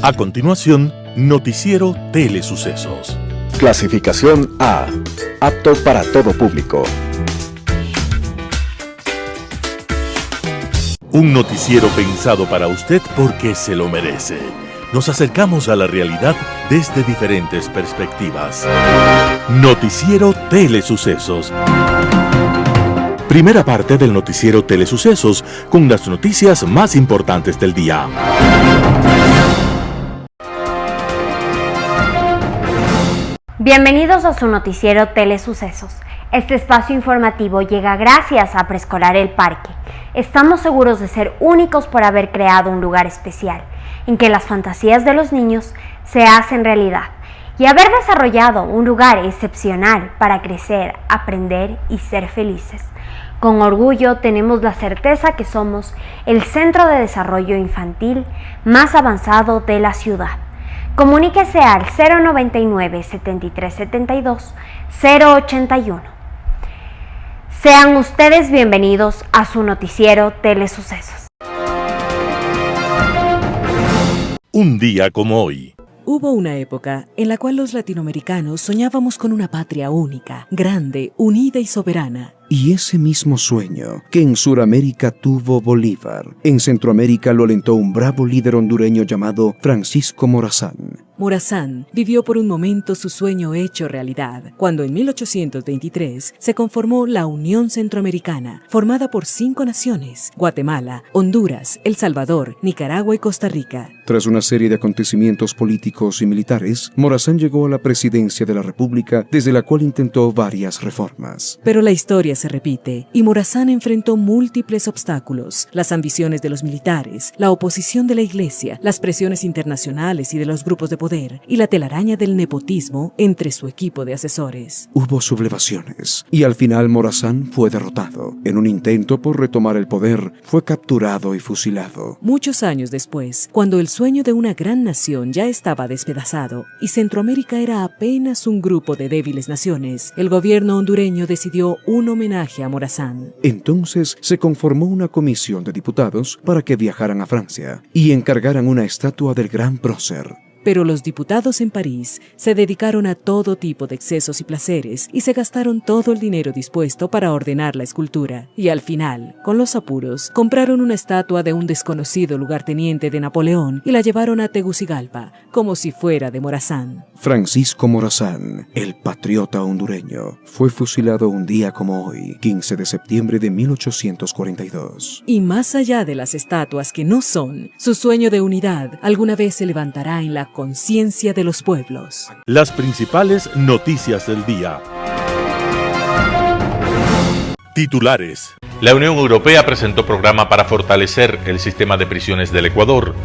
A continuación, Noticiero Telesucesos. Clasificación A. Apto para todo público. Un noticiero pensado para usted porque se lo merece. Nos acercamos a la realidad desde diferentes perspectivas. Noticiero Telesucesos. Primera parte del Noticiero Telesucesos con las noticias más importantes del día. Bienvenidos a su Noticiero Telesucesos. Este espacio informativo llega gracias a Preescolar El Parque. Estamos seguros de ser únicos por haber creado un lugar especial, en que las fantasías de los niños se hacen realidad, y haber desarrollado un lugar excepcional para crecer, aprender y ser felices. Con orgullo tenemos la certeza que somos el centro de desarrollo infantil más avanzado de la ciudad. Comuníquese al 099 7372 081. Sean ustedes bienvenidos a su Noticiero Telesucesos. Un día como hoy. Hubo una época en la cual los latinoamericanos soñábamos con una patria única, grande, unida y soberana. Y ese mismo sueño que en Suramérica tuvo Bolívar, en Centroamérica lo alentó un bravo líder hondureño llamado Francisco Morazán. Morazán vivió por un momento su sueño hecho realidad, cuando en 1823 se conformó la Unión Centroamericana, formada por 5 naciones: Guatemala, Honduras, El Salvador, Nicaragua y Costa Rica. Tras una serie de acontecimientos políticos y militares, Morazán llegó a la presidencia de la República, desde la cual intentó varias reformas. Pero la historia se repite, y Morazán enfrentó múltiples obstáculos: las ambiciones de los militares, la oposición de la Iglesia, las presiones internacionales y de los grupos de poder, y la telaraña del nepotismo entre su equipo de asesores. Hubo sublevaciones, y al final Morazán fue derrotado. En un intento por retomar el poder, fue capturado y fusilado. Muchos años después, cuando el sueño de una gran nación ya estaba despedazado, y Centroamérica era apenas un grupo de débiles naciones, el gobierno hondureño decidió un homenaje a Morazán. Entonces se conformó una comisión de diputados para que viajaran a Francia y encargaran una estatua del gran prócer. Pero los diputados en París se dedicaron a todo tipo de excesos y placeres y se gastaron todo el dinero dispuesto para ordenar la escultura. Y al final, con los apuros, compraron una estatua de un desconocido lugarteniente de Napoleón y la llevaron a Tegucigalpa, como si fuera de Morazán. Francisco Morazán, el patriota hondureño, fue fusilado un día como hoy, 15 de septiembre de 1842. Y más allá de las estatuas que no son, su sueño de unidad alguna vez se levantará en la conciencia de los pueblos. Las principales noticias del día. Titulares. La Unión Europea presentó programa para fortalecer el sistema de prisiones del Ecuador.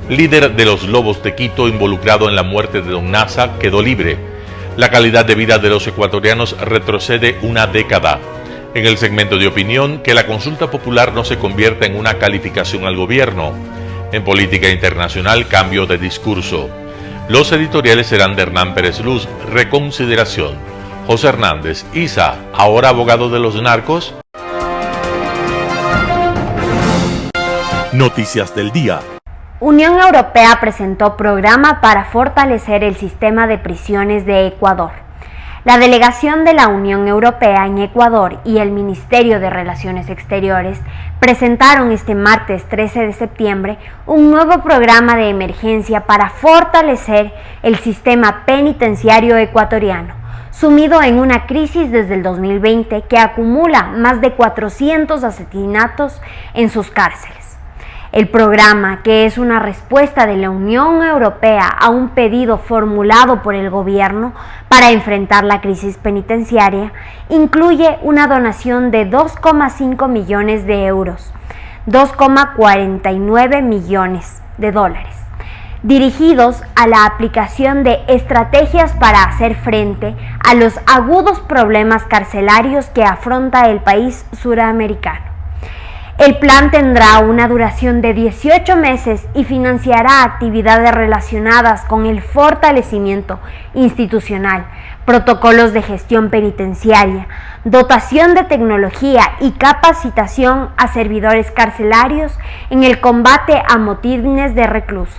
Líder de los Lobos de Quito involucrado en la muerte de Don Nasa quedó libre. La calidad de vida de los ecuatorianos retrocede una década. En el segmento de opinión, que la consulta popular no se convierta en una calificación al gobierno. En política internacional, cambio de discurso. Los editoriales serán de Hernán Pérez Luz, Reconsideración. José Hernández, Isa, ahora abogado de los narcos. Noticias del día. Unión Europea presentó programa para fortalecer el sistema de prisiones de Ecuador. La delegación de la Unión Europea en Ecuador y el Ministerio de Relaciones Exteriores presentaron este martes 13 de septiembre un nuevo programa de emergencia para fortalecer el sistema penitenciario ecuatoriano, sumido en una crisis desde el 2020 que acumula más de 400 asesinatos en sus cárceles. El programa, que es una respuesta de la Unión Europea a un pedido formulado por el gobierno para enfrentar la crisis penitenciaria, incluye una donación de 2,5 millones de euros, 2,49 millones de dólares, dirigidos a la aplicación de estrategias para hacer frente a los agudos problemas carcelarios que afronta el país suramericano. El plan tendrá una duración de 18 meses y financiará actividades relacionadas con el fortalecimiento institucional, protocolos de gestión penitenciaria, dotación de tecnología y capacitación a servidores carcelarios en el combate a motines de reclusos.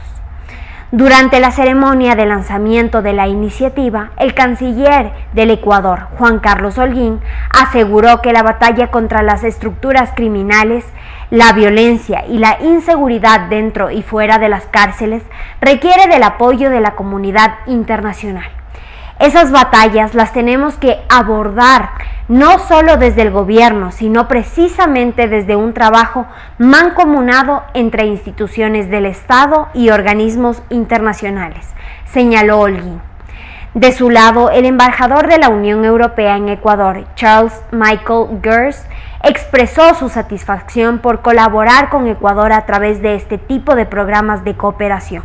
Durante la ceremonia de lanzamiento de la iniciativa, el canciller del Ecuador, Juan Carlos Holguín, aseguró que la batalla contra las estructuras criminales, la violencia y la inseguridad dentro y fuera de las cárceles requiere del apoyo de la comunidad internacional. Esas batallas las tenemos que abordar no solo desde el gobierno, sino precisamente desde un trabajo mancomunado entre instituciones del Estado y organismos internacionales, señaló Holguín. De su lado, el embajador de la Unión Europea en Ecuador, Charles Michael Gers, expresó su satisfacción por colaborar con Ecuador a través de este tipo de programas de cooperación.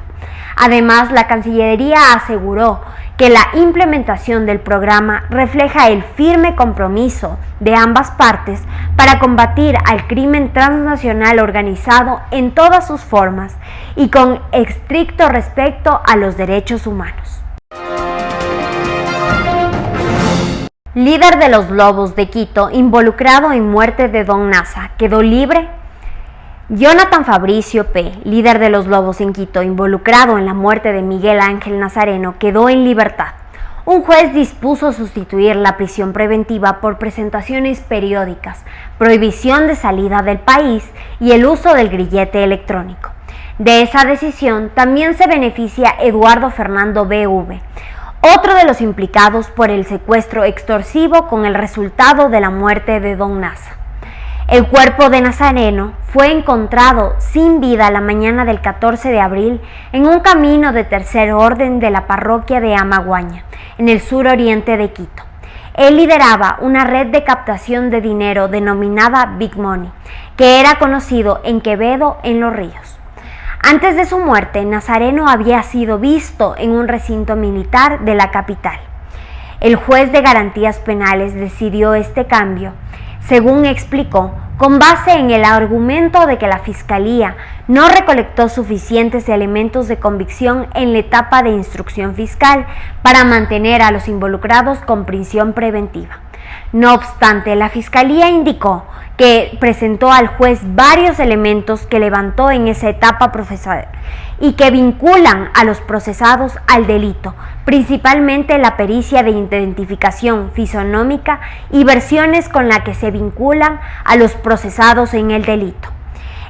Además, la Cancillería aseguró que la implementación del programa refleja el firme compromiso de ambas partes para combatir al crimen transnacional organizado en todas sus formas y con estricto respeto a los derechos humanos. Líder de los Lobos de Quito, involucrado en muerte de Don Nasa, quedó libre. Jonathan Fabricio P., líder de los Lobos en Quito, involucrado en la muerte de Miguel Ángel Nazareno, quedó en libertad. Un juez dispuso sustituir la prisión preventiva por presentaciones periódicas, prohibición de salida del país y el uso del grillete electrónico. De esa decisión también se beneficia Eduardo Fernando B.V., otro de los implicados por el secuestro extorsivo con el resultado de la muerte de Don Nasa. El cuerpo de Nazareno fue encontrado sin vida la mañana del 14 de abril en un camino de tercer orden de la parroquia de Amaguaña, en el suroriente de Quito. Él lideraba una red de captación de dinero denominada Big Money, que era conocido en Quevedo, en Los Ríos. Antes de su muerte, Nazareno había sido visto en un recinto militar de la capital. El juez de garantías penales decidió este cambio, según explicó, con base en el argumento de que la Fiscalía no recolectó suficientes elementos de convicción en la etapa de instrucción fiscal para mantener a los involucrados con prisión preventiva. No obstante, la Fiscalía indicó que presentó al juez varios elementos que levantó en esa etapa procesal y que vinculan a los procesados al delito, principalmente la pericia de identificación fisonómica y versiones con las que se vinculan a los procesados en el delito.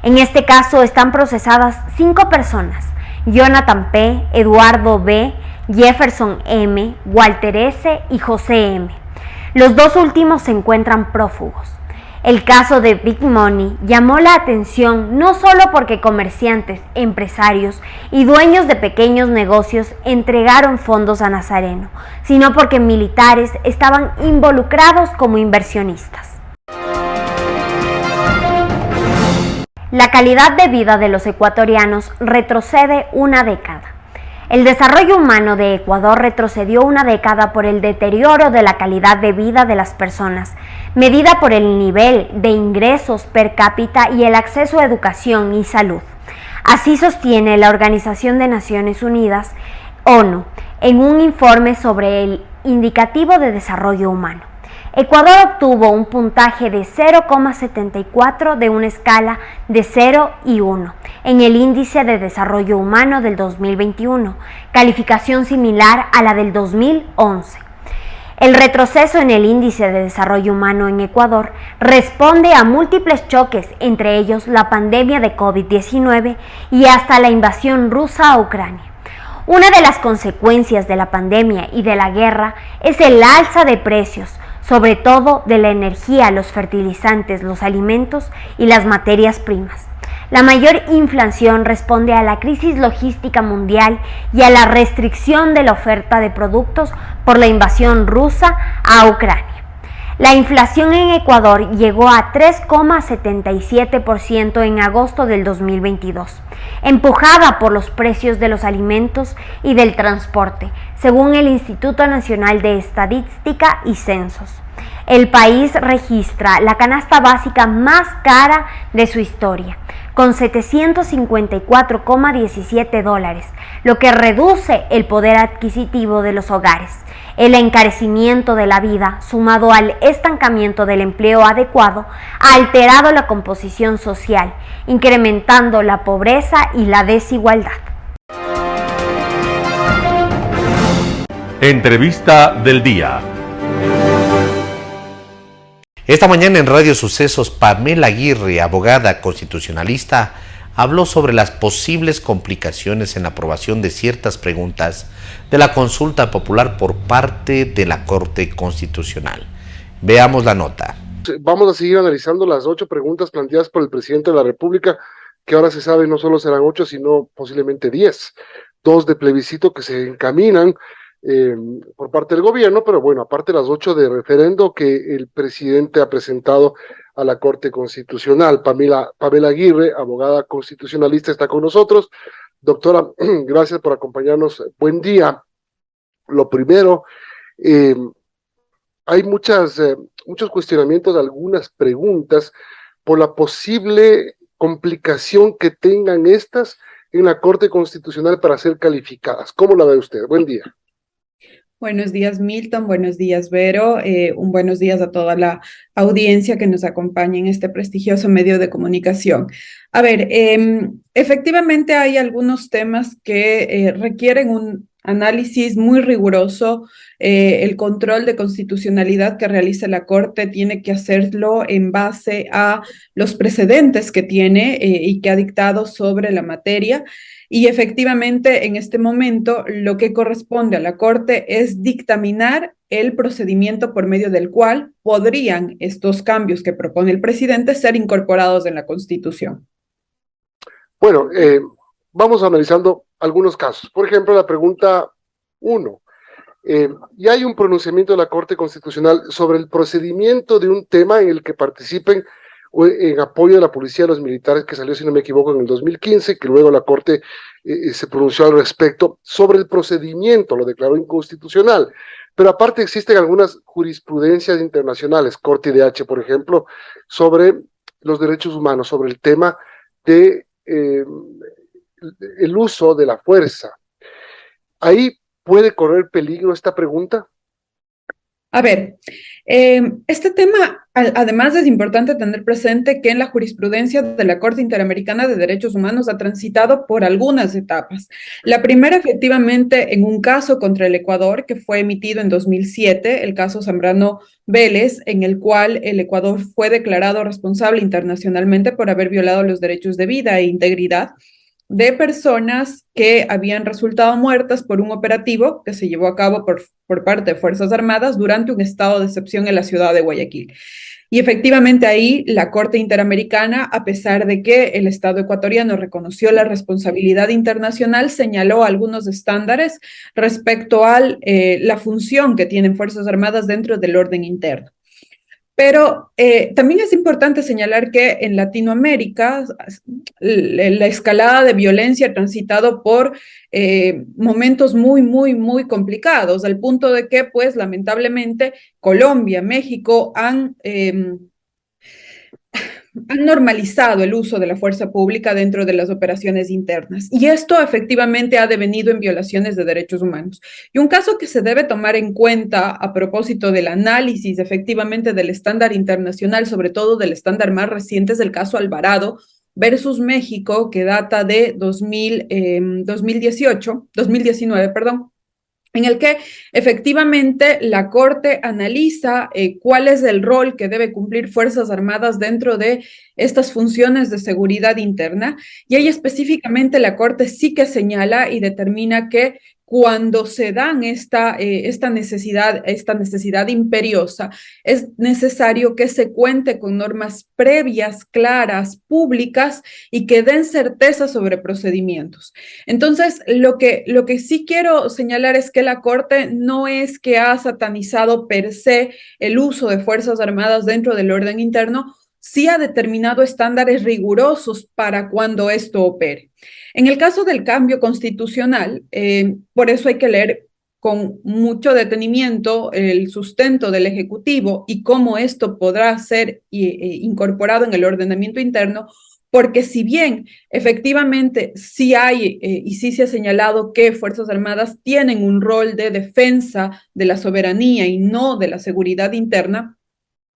En este caso están procesadas 5 personas: Jonathan P., Eduardo B., Jefferson M., Walter S. y José M. Los 2 últimos se encuentran prófugos. El caso de Big Money llamó la atención no solo porque comerciantes, empresarios y dueños de pequeños negocios entregaron fondos a Nazareno, sino porque militares estaban involucrados como inversionistas. La calidad de vida de los ecuatorianos retrocede una década. El desarrollo humano de Ecuador retrocedió una década por el deterioro de la calidad de vida de las personas, medida por el nivel de ingresos per cápita y el acceso a educación y salud. Así sostiene la Organización de Naciones Unidas, ONU, en un informe sobre el Indicativo de Desarrollo Humano. Ecuador obtuvo un puntaje de 0,74 de una escala de 0 y 1 en el Índice de Desarrollo Humano del 2021, calificación similar a la del 2011. El retroceso en el Índice de Desarrollo Humano en Ecuador responde a múltiples choques, entre ellos la pandemia de COVID-19 y hasta la invasión rusa a Ucrania. Una de las consecuencias de la pandemia y de la guerra es el alza de precios, sobre todo de la energía, los fertilizantes, los alimentos y las materias primas. La mayor inflación responde a la crisis logística mundial y a la restricción de la oferta de productos por la invasión rusa a Ucrania. La inflación en Ecuador llegó a 3,77% en agosto del 2022, empujada por los precios de los alimentos y del transporte, según el Instituto Nacional de Estadística y Censos. El país registra la canasta básica más cara de su historia, con $754,17, lo que reduce el poder adquisitivo de los hogares. El encarecimiento de la vida, sumado al estancamiento del empleo adecuado, ha alterado la composición social, incrementando la pobreza y la desigualdad. Entrevista del día. Esta mañana en Radio Sucesos, Pamela Aguirre, abogada constitucionalista, habló sobre las posibles complicaciones en la aprobación de ciertas preguntas de la consulta popular por parte de la Corte Constitucional. Veamos la nota. Vamos a seguir analizando las 8 preguntas planteadas por el presidente de la República, que ahora se sabe no solo serán 8, sino posiblemente 10. 2 de plebiscito que se encaminan por parte del gobierno, pero bueno, aparte las 8 de referendo que el presidente ha presentado a la Corte Constitucional. Pamela Aguirre, abogada constitucionalista, está con nosotros. Doctora, gracias por acompañarnos. Buen día. Lo primero, hay muchos cuestionamientos de algunas preguntas por la posible complicación que tengan estas en la Corte Constitucional para ser calificadas. ¿Cómo la ve usted? Buen día. Buenos días, Milton. Buenos días, Vero. Buenos días a toda la audiencia que nos acompaña en este prestigioso medio de comunicación. A ver, efectivamente hay algunos temas que requieren un análisis muy riguroso. El control de constitucionalidad que realiza la Corte tiene que hacerlo en base a los precedentes que tiene y que ha dictado sobre la materia. Y efectivamente, en este momento, lo que corresponde a la Corte es dictaminar el procedimiento por medio del cual podrían estos cambios que propone el presidente ser incorporados en la Constitución. Bueno, vamos analizando algunos casos. Por ejemplo, la pregunta 1. Ya hay un pronunciamiento de la Corte Constitucional sobre el procedimiento de un tema en el que participen en apoyo de la policía de los militares, que salió, si no me equivoco, en el 2015, que luego la Corte se pronunció al respecto sobre el procedimiento, lo declaró inconstitucional. Pero aparte existen algunas jurisprudencias internacionales, Corte IDH, por ejemplo, sobre los derechos humanos, sobre el tema de el uso de la fuerza. ¿Ahí puede correr peligro esta pregunta? A ver, este tema, además es importante tener presente que en la jurisprudencia de la Corte Interamericana de Derechos Humanos ha transitado por algunas etapas. La primera, efectivamente, en un caso contra el Ecuador que fue emitido en 2007, el caso Zambrano Vélez, en el cual el Ecuador fue declarado responsable internacionalmente por haber violado los derechos de vida e integridad de personas que habían resultado muertas por un operativo que se llevó a cabo por parte de Fuerzas Armadas durante un estado de excepción en la ciudad de Guayaquil. Y efectivamente ahí la Corte Interamericana, a pesar de que el Estado ecuatoriano reconoció la responsabilidad internacional, señaló algunos estándares respecto a la función que tienen Fuerzas Armadas dentro del orden interno. Pero también es importante señalar que en Latinoamérica la escalada de violencia ha transitado por momentos muy complicados, al punto de que, pues, lamentablemente, Colombia, México han normalizado el uso de la fuerza pública dentro de las operaciones internas. Y esto efectivamente ha devenido en violaciones de derechos humanos. Y un caso que se debe tomar en cuenta a propósito del análisis efectivamente del estándar internacional, sobre todo del estándar más reciente, es el caso Alvarado versus México, que data de 2019, en el que efectivamente la Corte analiza cuál es el rol que debe cumplir Fuerzas Armadas dentro de estas funciones de seguridad interna, y ahí específicamente la Corte sí que señala y determina que cuando se dan esta necesidad imperiosa, es necesario que se cuente con normas previas, claras, públicas y que den certeza sobre procedimientos. Entonces, lo que sí quiero señalar es que la Corte no es que ha satanizado per se el uso de Fuerzas Armadas dentro del orden interno, sí ha determinado estándares rigurosos para cuando esto opere. En el caso del cambio constitucional, por eso hay que leer con mucho detenimiento el sustento del Ejecutivo y cómo esto podrá ser incorporado en el ordenamiento interno, porque si bien efectivamente sí hay y sí se ha señalado que Fuerzas Armadas tienen un rol de defensa de la soberanía y no de la seguridad interna,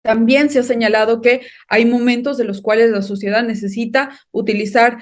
también se ha señalado que hay momentos de los cuales la sociedad necesita utilizar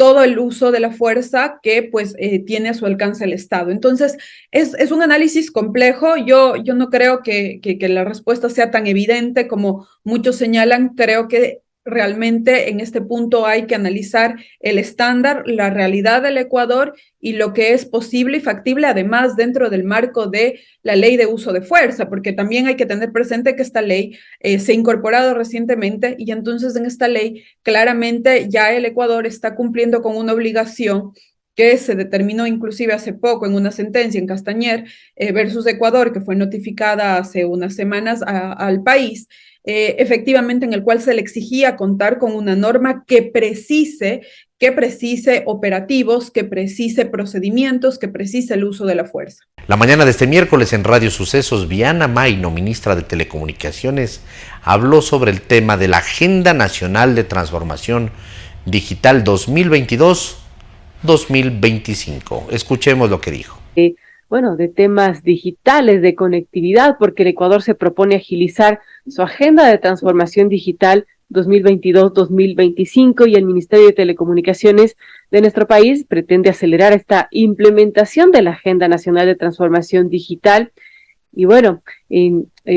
todo el uso de la fuerza que pues tiene a su alcance el Estado. Entonces, es un análisis complejo. Yo no creo que la respuesta sea tan evidente como muchos señalan. Creo que realmente en este punto hay que analizar el estándar, la realidad del Ecuador y lo que es posible y factible, además dentro del marco de la ley de uso de fuerza, porque también hay que tener presente que esta ley se ha incorporado recientemente y entonces en esta ley claramente ya el Ecuador está cumpliendo con una obligación que se determinó inclusive hace poco en una sentencia en Castañer versus Ecuador, que fue notificada hace unas semanas al país, efectivamente en el cual se le exigía contar con una norma que precise operativos, que precise procedimientos, que precise el uso de la fuerza. La mañana de este miércoles en Radio Sucesos, Viana Maino, ministra de Telecomunicaciones, habló sobre el tema de la Agenda Nacional de Transformación Digital 2022-2025. Escuchemos lo que dijo. De temas digitales, de conectividad, porque el Ecuador se propone agilizar su agenda de transformación digital 2022-2025 y el Ministerio de Telecomunicaciones de nuestro país pretende acelerar esta implementación de la Agenda Nacional de Transformación Digital. Y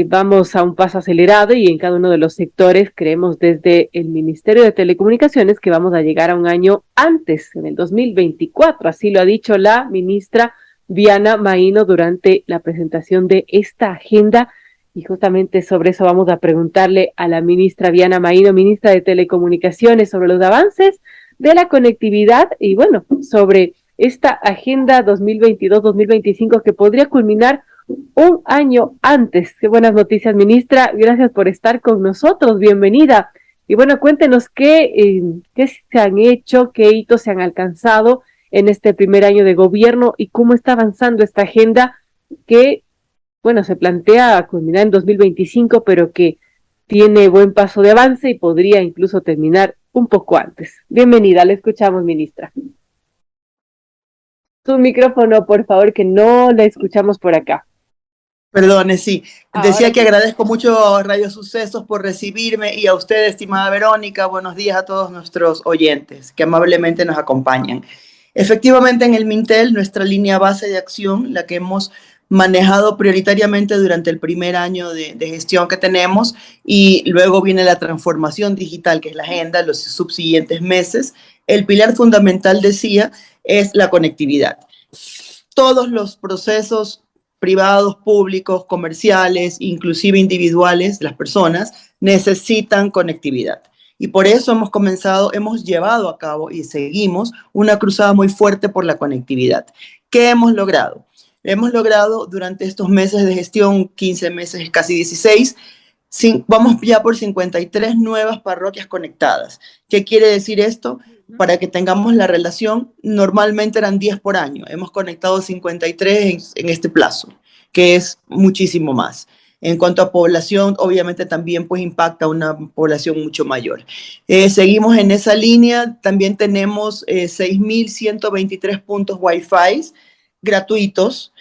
vamos a un paso acelerado y en cada uno de los sectores creemos desde el Ministerio de Telecomunicaciones que vamos a llegar a un año antes, en el 2024, así lo ha dicho la ministra Viana Maino durante la presentación de esta agenda, y justamente sobre eso vamos a preguntarle a la ministra Viana Maino, ministra de Telecomunicaciones, sobre los avances de la conectividad y sobre esta agenda 2022-2025 que podría culminar un año antes. Qué buenas noticias, ministra, gracias por estar con nosotros, bienvenida. Y cuéntenos qué se han hecho, qué hitos se han alcanzado en este primer año de gobierno y cómo está avanzando esta agenda que, se plantea culminar en 2025, pero que tiene buen paso de avance y podría incluso terminar un poco antes. Bienvenida, le escuchamos, ministra. Su micrófono, por favor, que no la escuchamos por acá. Perdone, sí. Decía que agradezco mucho a Radio Sucesos por recibirme y a usted, estimada Verónica. Buenos días a todos nuestros oyentes que amablemente nos acompañan. Efectivamente, en el Mintel, nuestra línea base de acción, la que hemos manejado prioritariamente durante el primer año de gestión que tenemos, y luego viene la transformación digital, que es la agenda, los subsiguientes meses. El pilar fundamental, decía, es la conectividad. Todos los procesos privados, públicos, comerciales, inclusive individuales, las personas, necesitan conectividad. Y por eso hemos llevado a cabo y seguimos una cruzada muy fuerte por la conectividad. ¿Qué hemos logrado? Hemos logrado durante estos meses de gestión, 15 meses, casi 16, vamos ya por 53 nuevas parroquias conectadas. ¿Qué quiere decir esto? Para que tengamos la relación, normalmente eran 10 por año. Hemos conectado 53 en este plazo, que es muchísimo más. En cuanto a población, obviamente también impacta a una población mucho mayor. Seguimos en esa línea. También tenemos 6.123 puntos Wi-Fi gratuitos.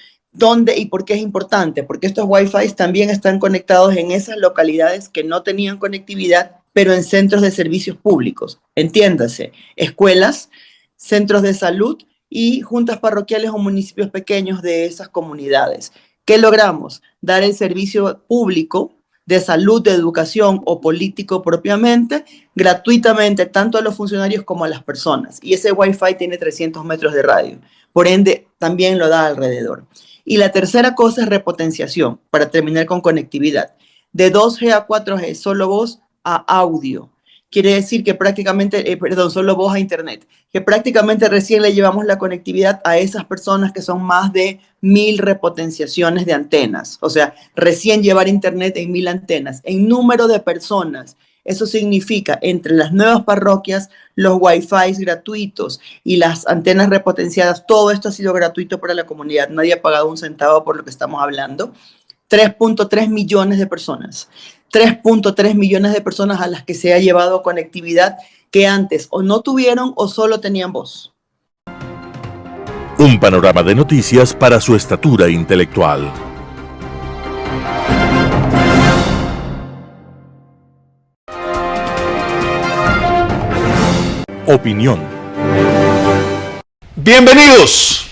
¿Y por qué es importante? Porque estos Wi-Fi también están conectados en esas localidades que no tenían conectividad, pero en centros de servicios públicos. Entiéndase, escuelas, centros de salud y juntas parroquiales o municipios pequeños de esas comunidades. ¿Qué logramos? Dar el servicio público de salud, de educación o político propiamente, gratuitamente, tanto a los funcionarios como a las personas. Y ese Wi-Fi tiene 300 metros de radio. Por ende, también lo da alrededor. Y la tercera cosa es repotenciación, para terminar con conectividad. De 2G a 4G, solo voz a audio. Quiere decir que prácticamente, solo voz a internet, que prácticamente recién le llevamos la conectividad a esas personas que son más de 1000 repotenciaciones de antenas. O sea, recién llevar internet en 1000 antenas. En número de personas, eso significa entre las nuevas parroquias, los Wi-Fi gratuitos y las antenas repotenciadas, todo esto ha sido gratuito para la comunidad. Nadie ha pagado un centavo por lo que estamos hablando. 3.3 millones de personas. 3.3 millones de personas a las que se ha llevado conectividad que antes o no tuvieron o solo tenían voz. Un panorama de noticias para su estatura intelectual. Opinión. Bienvenidos.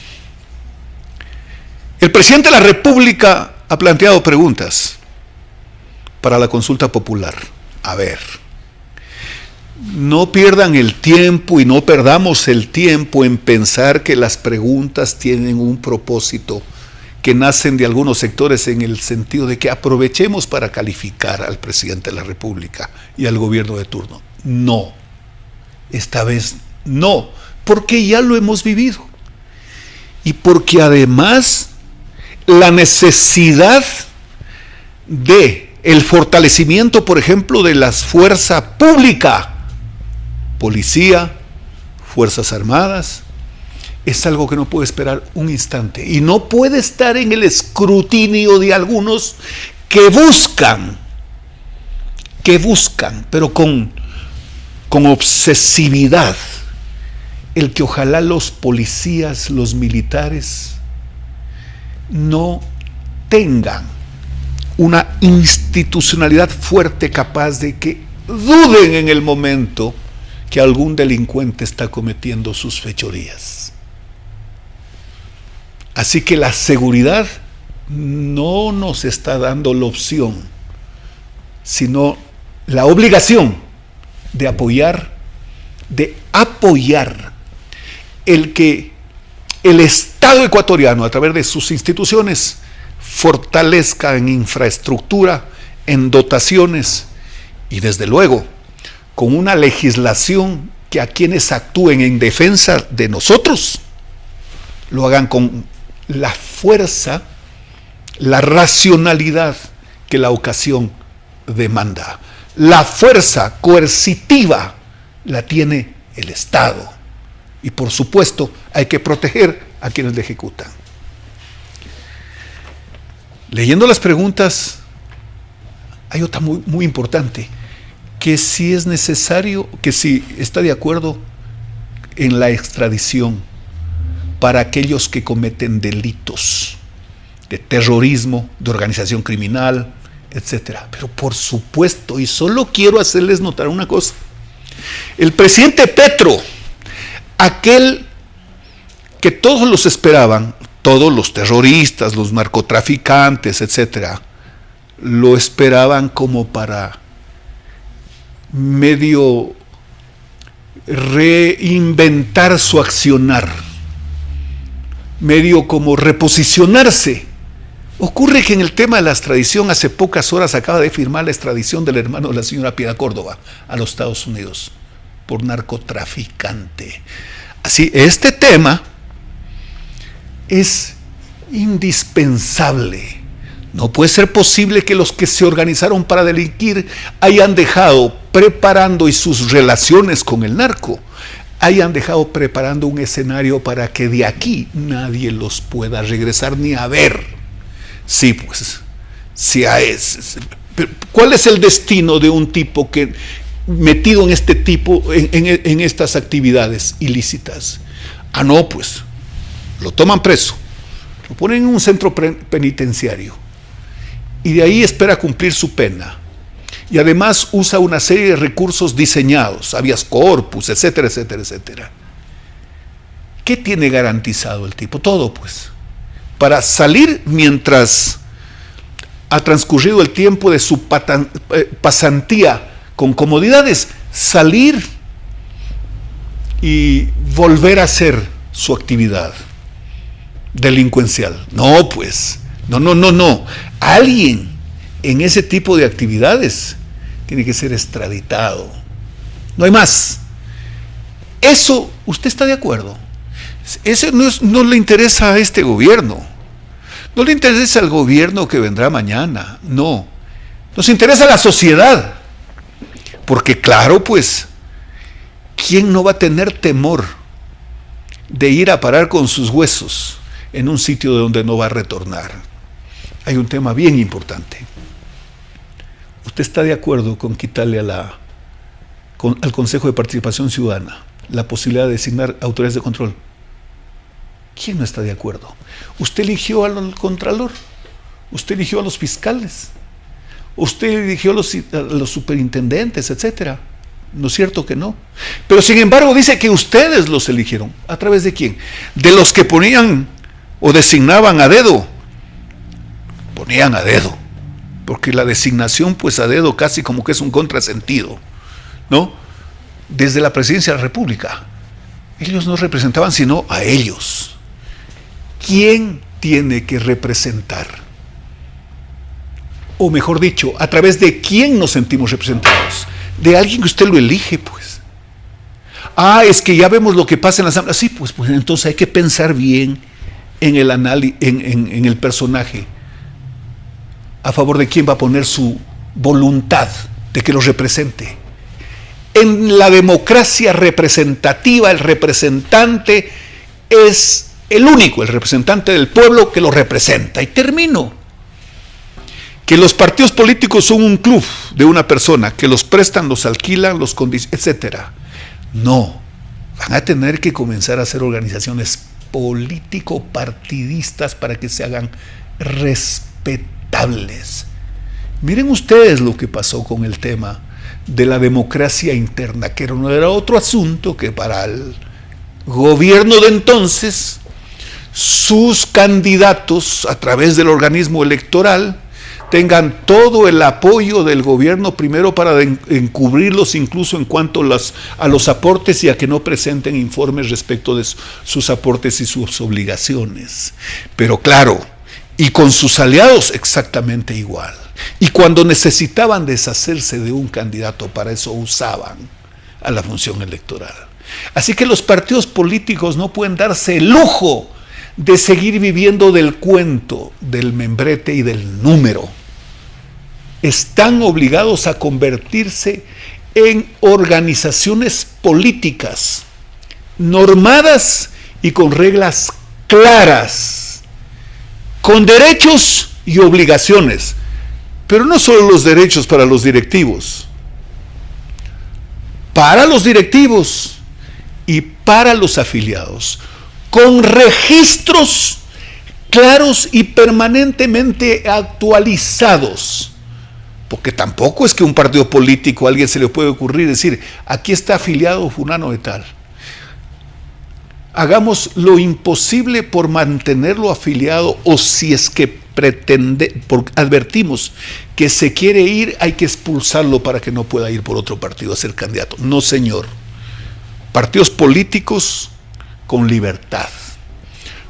El presidente de la República ha planteado preguntas para la consulta popular. A ver, no pierdan el tiempo y no perdamos el tiempo en pensar que las preguntas tienen un propósito que nacen de algunos sectores en el sentido de que aprovechemos para calificar al presidente de la República y al gobierno de turno. No, esta vez no, porque ya lo hemos vivido. Y porque además la necesidad de el fortalecimiento, por ejemplo, de la fuerza pública, policía, fuerzas armadas, es algo que no puede esperar un instante y no puede estar en el escrutinio de algunos que buscan, pero con obsesividad, el que ojalá los policías, los militares, no tengan una institucionalidad fuerte capaz de que duden en el momento que algún delincuente está cometiendo sus fechorías. Así que la seguridad no nos está dando la opción, sino la obligación de apoyar el que el Estado ecuatoriano, a través de sus instituciones, fortalezca en infraestructura, en dotaciones y desde luego con una legislación que a quienes actúen en defensa de nosotros lo hagan con la fuerza, la racionalidad que la ocasión demanda. La fuerza coercitiva la tiene el Estado y por supuesto hay que proteger a quienes la ejecutan. Leyendo las preguntas hay otra muy importante, que si es necesario, que si está de acuerdo en la extradición para aquellos que cometen delitos de terrorismo, de organización criminal, etcétera. Pero por supuesto, y solo quiero hacerles notar una cosa, el presidente Petro, aquel que todos los esperaban, todos los terroristas, los narcotraficantes, etcétera, lo esperaban como para medio reinventar su accionar, medio como reposicionarse. Ocurre que en el tema de la extradición, hace pocas horas acaba de firmar la extradición del hermano de la señora Piedad Córdoba a los Estados Unidos por narcotraficante. Así, este tema es indispensable. No puede ser posible que los que se organizaron para delinquir hayan dejado preparando y sus relaciones con el narco hayan dejado preparando un escenario para que de aquí nadie los pueda regresar ni a ver. Sí, pues, ¿cuál es el destino de un tipo que metido en este tipo, en estas actividades ilícitas? Ah, no, pues, lo toman preso, lo ponen en un centro penitenciario y de ahí espera cumplir su pena. Y además usa una serie de recursos diseñados, habeas corpus, etcétera, etcétera, etcétera. ¿Qué tiene garantizado el tipo? Todo, pues. Para salir mientras ha transcurrido el tiempo de su pasantía con comodidades, salir y volver a hacer su actividad delincuencial. No, pues, no. Alguien en ese tipo de actividades tiene que ser extraditado. No hay más. Eso, ¿usted está de acuerdo? Eso no le interesa a este gobierno. No le interesa al gobierno que vendrá mañana. No. Nos interesa a la sociedad. Porque claro, pues, ¿quién no va a tener temor de ir a parar con sus huesos en un sitio de donde no va a retornar? Hay un tema bien importante. ¿Usted está de acuerdo con quitarle al Consejo de Participación Ciudadana la posibilidad de designar autoridades de control? ¿Quién no está de acuerdo? Usted eligió al Contralor, usted eligió a los fiscales, usted eligió a los superintendentes, etcétera. ¿No es cierto que no? Pero sin embargo dice que ustedes los eligieron. ¿A través de quién? De los que ponían o designaban a dedo. Ponían a dedo. Porque la designación pues a dedo casi como que es un contrasentido, ¿no? Desde la presidencia de la República. Ellos no representaban sino a ellos. ¿Quién tiene que representar? O mejor dicho, ¿a través de quién nos sentimos representados? De alguien que usted lo elige, pues. Ah, es que ya vemos lo que pasa en la asamblea. Sí, pues entonces hay que pensar bien en el análisis, en el personaje, a favor de quién va a poner su voluntad de que lo represente. En la democracia representativa, el representante es el único, el representante del pueblo que lo representa. Y termino. Que los partidos políticos son un club de una persona, que los prestan, los alquilan, los condicionan, etc. No, van a tener que comenzar a hacer organizaciones político-partidistas para que se hagan respetables. Miren ustedes lo que pasó con el tema de la democracia interna, que no era otro asunto que para el gobierno de entonces, sus candidatos a través del organismo electoral tengan todo el apoyo del gobierno, primero para encubrirlos incluso en cuanto a los aportes y a que no presenten informes respecto de sus aportes y sus obligaciones. Pero claro, y con sus aliados exactamente igual. Y cuando necesitaban deshacerse de un candidato, para eso usaban a la función electoral. Así que los partidos políticos no pueden darse el lujo de seguir viviendo del cuento, del membrete y del número. Están obligados a convertirse en organizaciones políticas, normadas y con reglas claras, con derechos y obligaciones, pero no solo los derechos para los directivos y para los afiliados, con registros claros y permanentemente actualizados. Porque tampoco es que un partido político a alguien se le puede ocurrir decir, aquí está afiliado fulano de tal. Hagamos lo imposible por mantenerlo afiliado, o si es que advertimos que se quiere ir, hay que expulsarlo para que no pueda ir por otro partido a ser candidato. No, señor. Partidos políticos con libertad,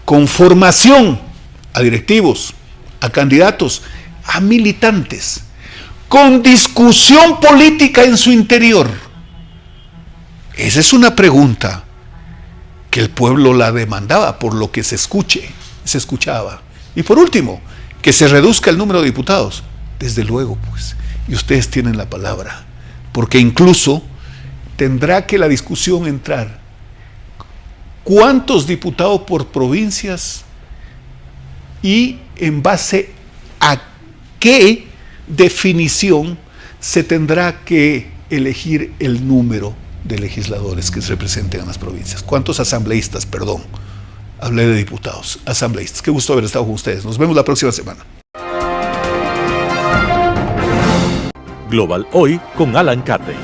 con formación a directivos, a candidatos, a militantes, con discusión política en su interior. Esa es una pregunta que el pueblo la demandaba, por lo que se escuchaba. Y por último, que se reduzca el número de diputados. Desde luego, pues, y ustedes tienen la palabra, porque incluso tendrá que la discusión entrar. ¿Cuántos diputados por provincias y en base a qué definición se tendrá que elegir el número de legisladores que se representen en las provincias? ¿Cuántos asambleístas, perdón? Hablé de diputados, asambleístas. Qué gusto haber estado con ustedes. Nos vemos la próxima semana. Global Hoy con Alan Carney.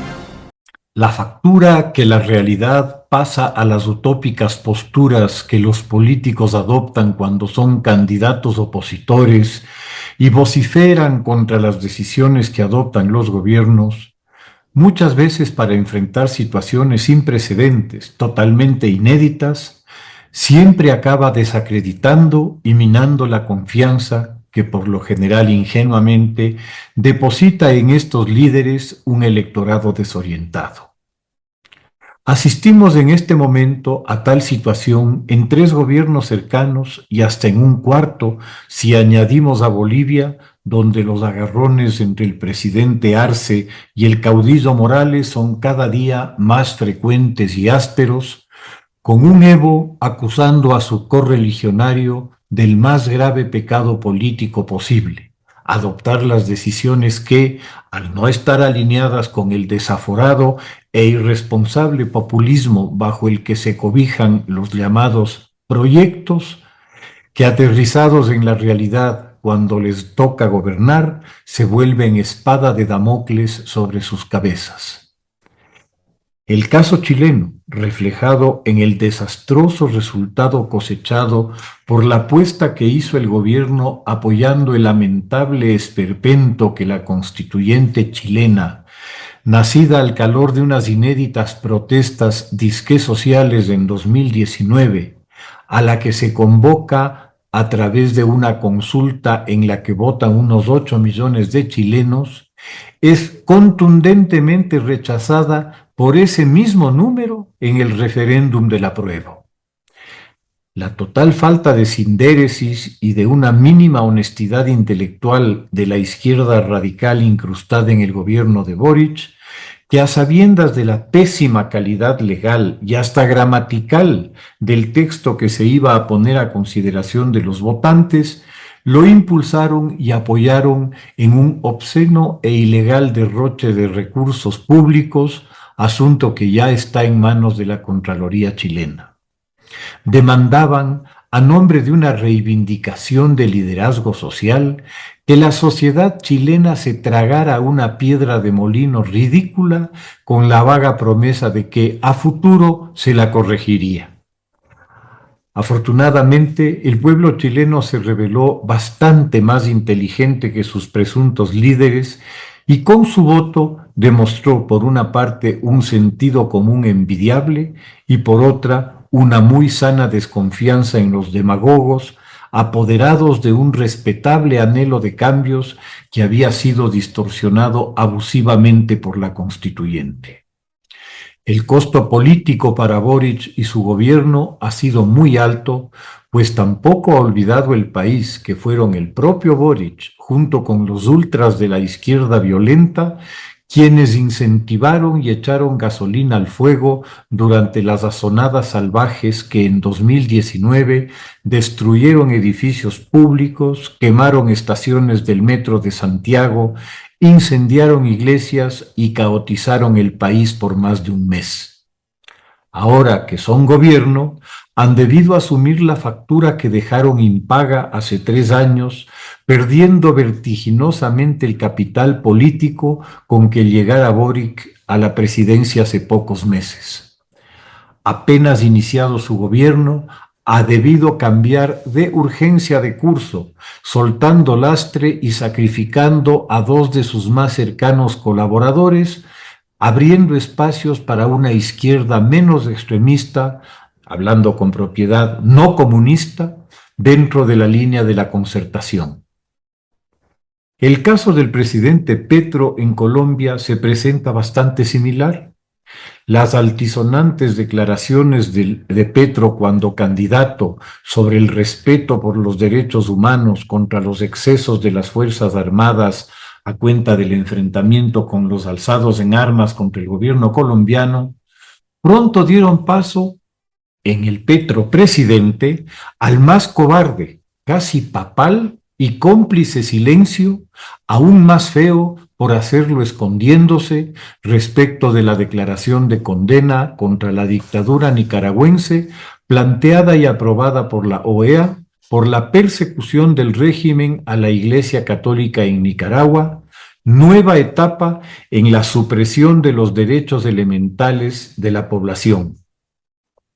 La factura que la realidad pasa a las utópicas posturas que los políticos adoptan cuando son candidatos opositores y vociferan contra las decisiones que adoptan los gobiernos, muchas veces para enfrentar situaciones sin precedentes, totalmente inéditas, siempre acaba desacreditando y minando la confianza que por lo general ingenuamente deposita en estos líderes un electorado desorientado. Asistimos en este momento a tal situación en 3 gobiernos cercanos y hasta en un cuarto si añadimos a Bolivia, donde los agarrones entre el presidente Arce y el caudillo Morales son cada día más frecuentes y ásperos, con un Evo acusando a su correligionario del más grave pecado político posible: adoptar las decisiones que, al no estar alineadas con el desaforado e irresponsable populismo bajo el que se cobijan los llamados proyectos, que aterrizados en la realidad cuando les toca gobernar, se vuelven espada de Damocles sobre sus cabezas. El caso chileno, reflejado en el desastroso resultado cosechado por la apuesta que hizo el gobierno apoyando el lamentable esperpento que la constituyente chilena, nacida al calor de unas inéditas protestas disque sociales en 2019, a la que se convoca a través de una consulta en la que votan unos 8 millones de chilenos, es contundentemente rechazada por ese mismo número en el referéndum del apruebo. La total falta de sindéresis y de una mínima honestidad intelectual de la izquierda radical incrustada en el gobierno de Boric, que a sabiendas de la pésima calidad legal y hasta gramatical del texto que se iba a poner a consideración de los votantes, lo impulsaron y apoyaron en un obsceno e ilegal derroche de recursos públicos, asunto que ya está en manos de la Contraloría chilena. Demandaban, a nombre de una reivindicación de liderazgo social, que la sociedad chilena se tragara una piedra de molino ridícula con la vaga promesa de que a futuro se la corregiría. Afortunadamente, el pueblo chileno se reveló bastante más inteligente que sus presuntos líderes y con su voto demostró por una parte un sentido común envidiable y por otra una muy sana desconfianza en los demagogos, apoderados de un respetable anhelo de cambios que había sido distorsionado abusivamente por la constituyente. El costo político para Boric y su gobierno ha sido muy alto, pues tampoco ha olvidado el país que fueron el propio Boric, junto con los ultras de la izquierda violenta, quienes incentivaron y echaron gasolina al fuego durante las azonadas salvajes que en 2019 destruyeron edificios públicos, quemaron estaciones del metro de Santiago, incendiaron iglesias y caotizaron el país por más de un mes. Ahora que son gobierno, han debido asumir la factura que dejaron impaga hace 3 años, perdiendo vertiginosamente el capital político con que llegara Boric a la presidencia hace pocos meses. Apenas iniciado su gobierno, ha debido cambiar de urgencia de curso, soltando lastre y sacrificando a 2 de sus más cercanos colaboradores, abriendo espacios para una izquierda menos extremista, hablando con propiedad, no comunista, dentro de la línea de la concertación. El caso del presidente Petro en Colombia se presenta bastante similar. Las altisonantes declaraciones de Petro cuando candidato sobre el respeto por los derechos humanos contra los excesos de las Fuerzas Armadas a cuenta del enfrentamiento con los alzados en armas contra el gobierno colombiano, pronto dieron paso en el Petro presidente al más cobarde, casi papal y cómplice silencio, aún más feo por hacerlo escondiéndose respecto de la declaración de condena contra la dictadura nicaragüense planteada y aprobada por la OEA por la persecución del régimen a la Iglesia Católica en Nicaragua, nueva etapa en la supresión de los derechos elementales de la población.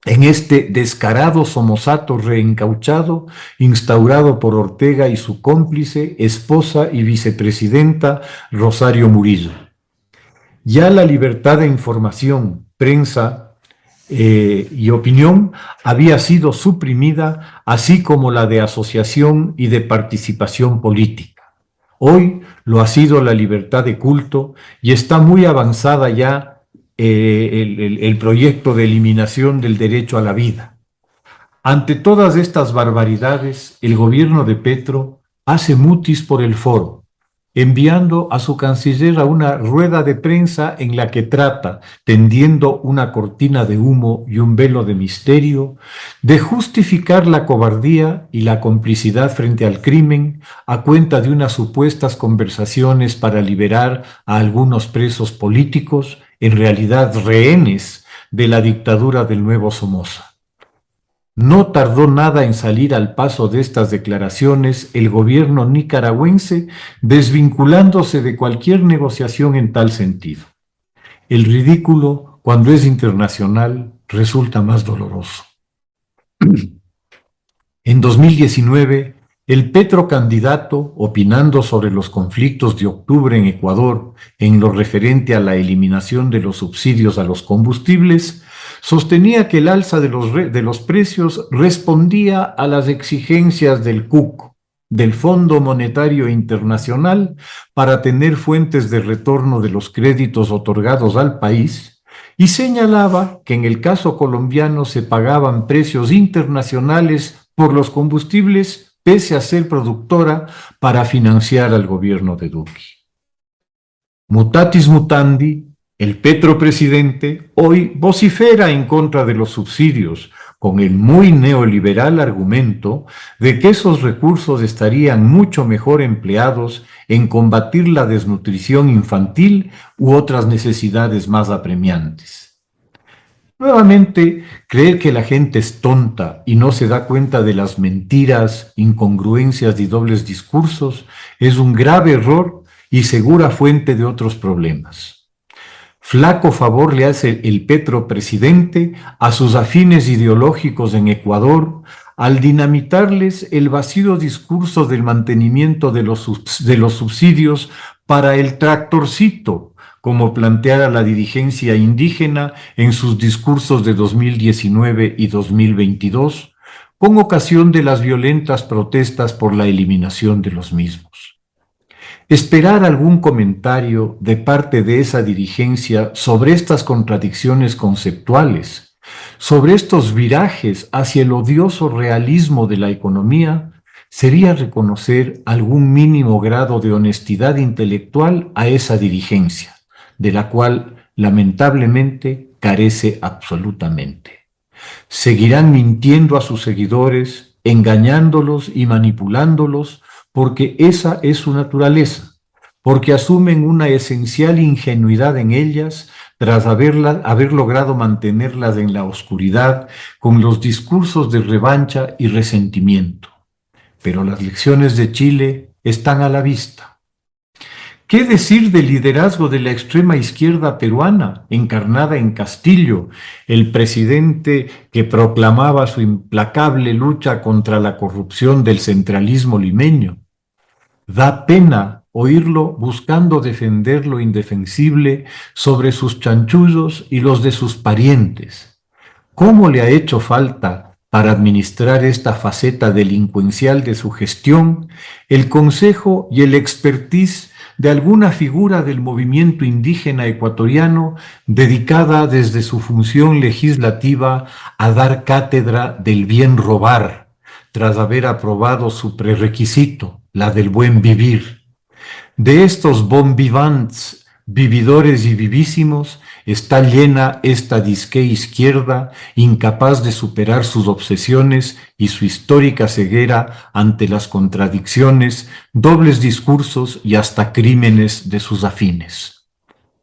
En este descarado somosato reencauchado, instaurado por Ortega y su cómplice, esposa y vicepresidenta Rosario Murillo. Ya la libertad de información, prensa y opinión había sido suprimida, así como la de asociación y de participación política. Hoy lo ha sido la libertad de culto y está muy avanzada ya el proyecto de eliminación del derecho a la vida. Ante todas estas barbaridades, el gobierno de Petro hace mutis por el foro, enviando a su canciller a una rueda de prensa en la que trata, tendiendo una cortina de humo y un velo de misterio, de justificar la cobardía y la complicidad frente al crimen a cuenta de unas supuestas conversaciones para liberar a algunos presos políticos, en realidad rehenes de la dictadura del nuevo Somoza. No tardó nada en salir al paso de estas declaraciones el gobierno nicaragüense, desvinculándose de cualquier negociación en tal sentido. El ridículo cuando es internacional, resulta más doloroso. En 2019, el petrocandidato, opinando sobre los conflictos de octubre en Ecuador en lo referente a la eliminación de los subsidios a los combustibles, sostenía que el alza de los precios respondía a las exigencias del CUC, del Fondo Monetario Internacional, para tener fuentes de retorno de los créditos otorgados al país, y señalaba que en el caso colombiano se pagaban precios internacionales por los combustibles pese a ser productora para financiar al gobierno de Duque. Mutatis mutandi, el petropresidente hoy vocifera en contra de los subsidios con el muy neoliberal argumento de que esos recursos estarían mucho mejor empleados en combatir la desnutrición infantil u otras necesidades más apremiantes. Nuevamente, creer que la gente es tonta y no se da cuenta de las mentiras, incongruencias y dobles discursos es un grave error y segura fuente de otros problemas. Flaco favor le hace el petropresidente a sus afines ideológicos en Ecuador al dinamitarles el vacío discurso del mantenimiento de los subsidios para el tractorcito, como planteara la dirigencia indígena en sus discursos de 2019 y 2022, con ocasión de las violentas protestas por la eliminación de los mismos. Esperar algún comentario de parte de esa dirigencia sobre estas contradicciones conceptuales, sobre estos virajes hacia el odioso realismo de la economía, sería reconocer algún mínimo grado de honestidad intelectual a esa dirigencia, de la cual lamentablemente carece absolutamente. Seguirán mintiendo a sus seguidores, engañándolos y manipulándolos, porque esa es su naturaleza, porque asumen una esencial ingenuidad en ellas tras haber logrado mantenerlas en la oscuridad con los discursos de revancha y resentimiento. Pero las lecciones de Chile están a la vista. ¿Qué decir del liderazgo de la extrema izquierda peruana, encarnada en Castillo, el presidente que proclamaba su implacable lucha contra la corrupción del centralismo limeño? Da pena oírlo buscando defender lo indefensible sobre sus chanchullos y los de sus parientes. ¿Cómo le ha hecho falta para administrar esta faceta delincuencial de su gestión el consejo y el expertise de alguna figura del movimiento indígena ecuatoriano dedicada desde su función legislativa a dar cátedra del bien robar, tras haber aprobado su prerequisito, la del buen vivir? De estos bon vivants, vividores y vivísimos, está llena esta disque izquierda, incapaz de superar sus obsesiones y su histórica ceguera ante las contradicciones, dobles discursos y hasta crímenes de sus afines.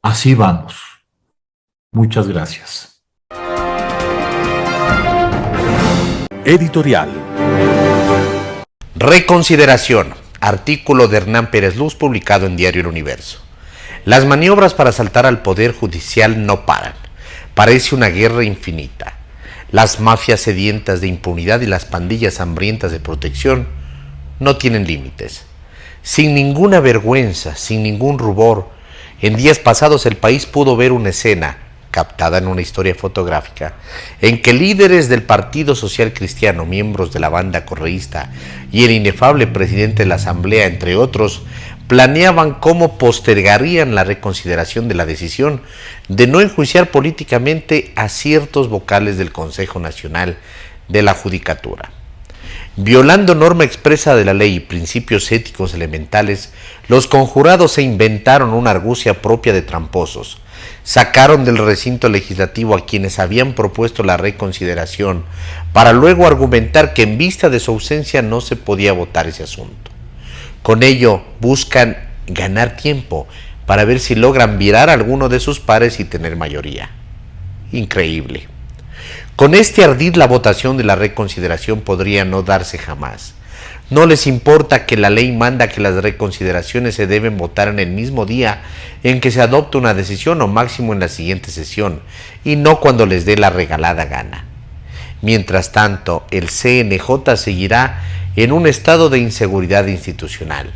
Así vamos. Muchas gracias. Editorial. Reconsideración. Artículo de Hernán Pérez Luz publicado en Diario El Universo. Las maniobras para asaltar al Poder Judicial no paran. Parece una guerra infinita. Las mafias sedientas de impunidad y las pandillas hambrientas de protección no tienen límites. Sin ninguna vergüenza, sin ningún rubor, en días pasados el país pudo ver una escena, captada en una historia fotográfica, en que líderes del Partido Social Cristiano, miembros de la banda correísta y el inefable presidente de la Asamblea, entre otros, planeaban cómo postergarían la reconsideración de la decisión de no enjuiciar políticamente a ciertos vocales del Consejo Nacional de la Judicatura. Violando norma expresa de la ley y principios éticos elementales, los conjurados se inventaron una argucia propia de tramposos. Sacaron del recinto legislativo a quienes habían propuesto la reconsideración para luego argumentar que en vista de su ausencia no se podía votar ese asunto. Con ello buscan ganar tiempo para ver si logran virar a alguno de sus pares y tener mayoría. Increíble. Con este ardid la votación de la reconsideración podría no darse jamás. No les importa que la ley manda que las reconsideraciones se deben votar en el mismo día en que se adopta una decisión o máximo en la siguiente sesión, y no cuando les dé la regalada gana. Mientras tanto, el CNJ seguirá en un estado de inseguridad institucional.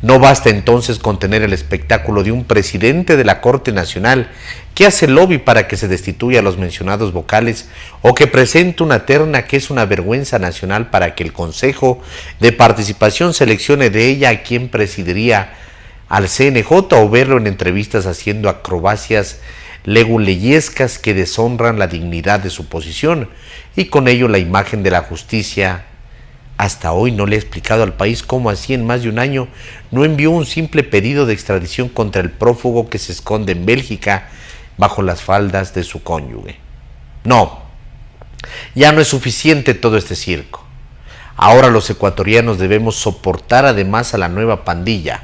No basta entonces con tener el espectáculo de un presidente de la Corte Nacional que hace lobby para que se destituya a los mencionados vocales o que presente una terna que es una vergüenza nacional para que el Consejo de Participación seleccione de ella a quien presidiría al CNJ, o verlo en entrevistas haciendo acrobacias leguleyescas que deshonran la dignidad de su posición y con ello la imagen de la justicia. Hasta hoy no le he explicado al país cómo así en más de un año no envió un simple pedido de extradición contra el prófugo que se esconde en Bélgica bajo las faldas de su cónyuge. No, ya no es suficiente todo este circo. Ahora los ecuatorianos debemos soportar además a la nueva pandilla,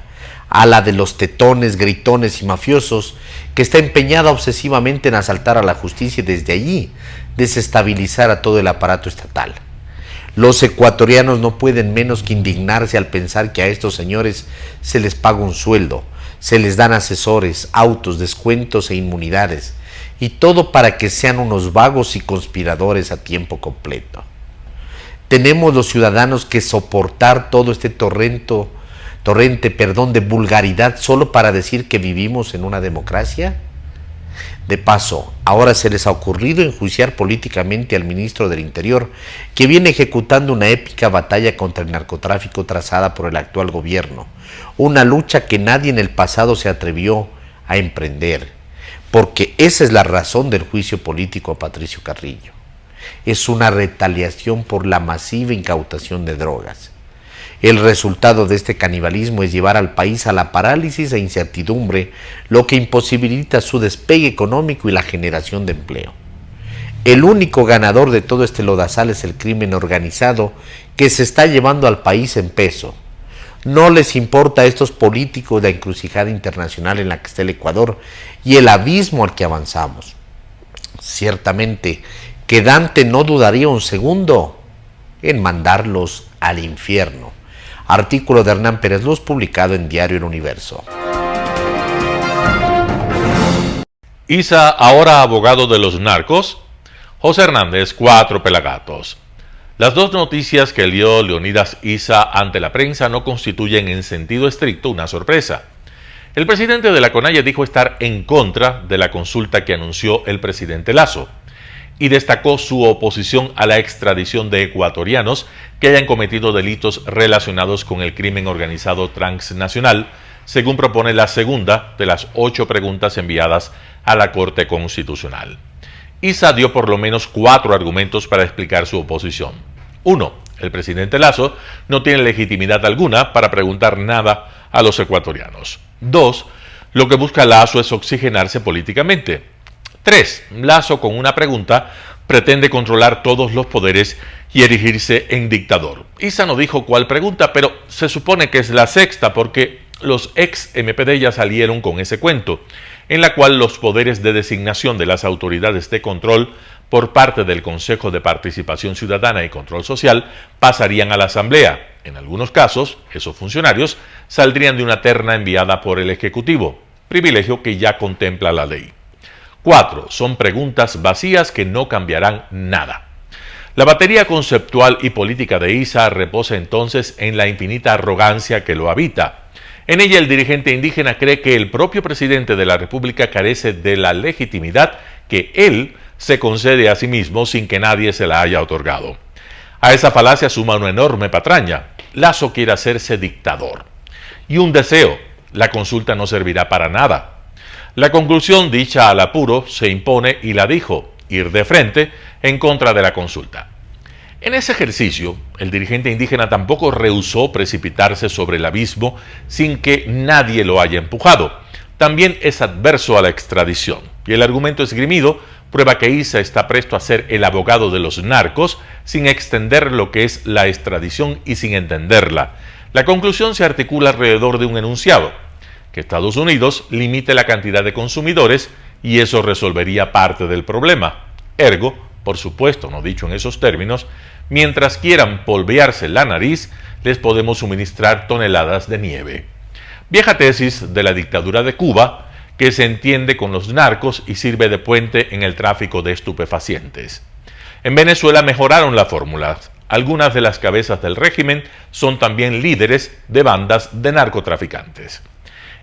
a la de los tetones, gritones y mafiosos, que está empeñada obsesivamente en asaltar a la justicia y desde allí desestabilizar a todo el aparato estatal. Los ecuatorianos no pueden menos que indignarse al pensar que a estos señores se les paga un sueldo, se les dan asesores, autos, descuentos e inmunidades, y todo para que sean unos vagos y conspiradores a tiempo completo. ¿Tenemos los ciudadanos que soportar todo este torrente de vulgaridad solo para decir que vivimos en una democracia? De paso, ahora se les ha ocurrido enjuiciar políticamente al ministro del Interior, que viene ejecutando una épica batalla contra el narcotráfico trazada por el actual gobierno, una lucha que nadie en el pasado se atrevió a emprender, porque esa es la razón del juicio político a Patricio Carrillo. Es una retaliación por la masiva incautación de drogas. El resultado de este canibalismo es llevar al país a la parálisis e incertidumbre, lo que imposibilita su despegue económico y la generación de empleo. El único ganador de todo este lodazal es el crimen organizado, que se está llevando al país en peso. No les importa a estos políticos la encrucijada internacional en la que está el Ecuador y el abismo al que avanzamos. Ciertamente que Dante no dudaría un segundo en mandarlos al infierno. Artículo de Hernán Pérez Luz, publicado en Diario El Universo. Isa, ahora abogado de los narcos. José Hernández, 4 pelagatos. Las dos noticias que dio Leonidas Isa ante la prensa no constituyen en sentido estricto una sorpresa. El presidente de la CONAIE dijo estar en contra de la consulta que anunció el presidente Lasso y destacó su oposición a la extradición de ecuatorianos que hayan cometido delitos relacionados con el crimen organizado transnacional, según propone la segunda de las 8 preguntas enviadas a la Corte Constitucional. Isa dio por lo menos 4 argumentos para explicar su oposición. 1. El presidente Lasso no tiene legitimidad alguna para preguntar nada a los ecuatorianos. 2. Lo que busca Lasso es oxigenarse políticamente. 3. Lasso, con una pregunta, pretende controlar todos los poderes y erigirse en dictador. Isa no dijo cuál pregunta, pero se supone que es la sexta porque los ex MPD ya salieron con ese cuento, en la cual los poderes de designación de las autoridades de control por parte del Consejo de Participación Ciudadana y Control Social pasarían a la Asamblea. En algunos casos, esos funcionarios saldrían de una terna enviada por el Ejecutivo, privilegio que ya contempla la ley. 4. Son preguntas vacías que no cambiarán nada. La batería conceptual y política de Isa reposa entonces en la infinita arrogancia que lo habita. En ella el dirigente indígena cree que el propio presidente de la República carece de la legitimidad que él se concede a sí mismo sin que nadie se la haya otorgado. A esa falacia suma una enorme patraña. Lasso quiere hacerse dictador. Y un deseo: la consulta no servirá para nada. La conclusión dicha al apuro se impone y la dijo: ir de frente en contra de la consulta. En ese ejercicio, el dirigente indígena tampoco rehusó precipitarse sobre el abismo sin que nadie lo haya empujado. También es adverso a la extradición, y el argumento esgrimido prueba que Isa está presto a ser el abogado de los narcos sin extender lo que es la extradición y sin entenderla. La conclusión se articula alrededor de un enunciado: que Estados Unidos limite la cantidad de consumidores y eso resolvería parte del problema. Ergo, por supuesto no dicho en esos términos, mientras quieran polvearse la nariz, les podemos suministrar toneladas de nieve. Vieja tesis de la dictadura de Cuba, que se entiende con los narcos y sirve de puente en el tráfico de estupefacientes. En Venezuela mejoraron la fórmula. Algunas de las cabezas del régimen son también líderes de bandas de narcotraficantes.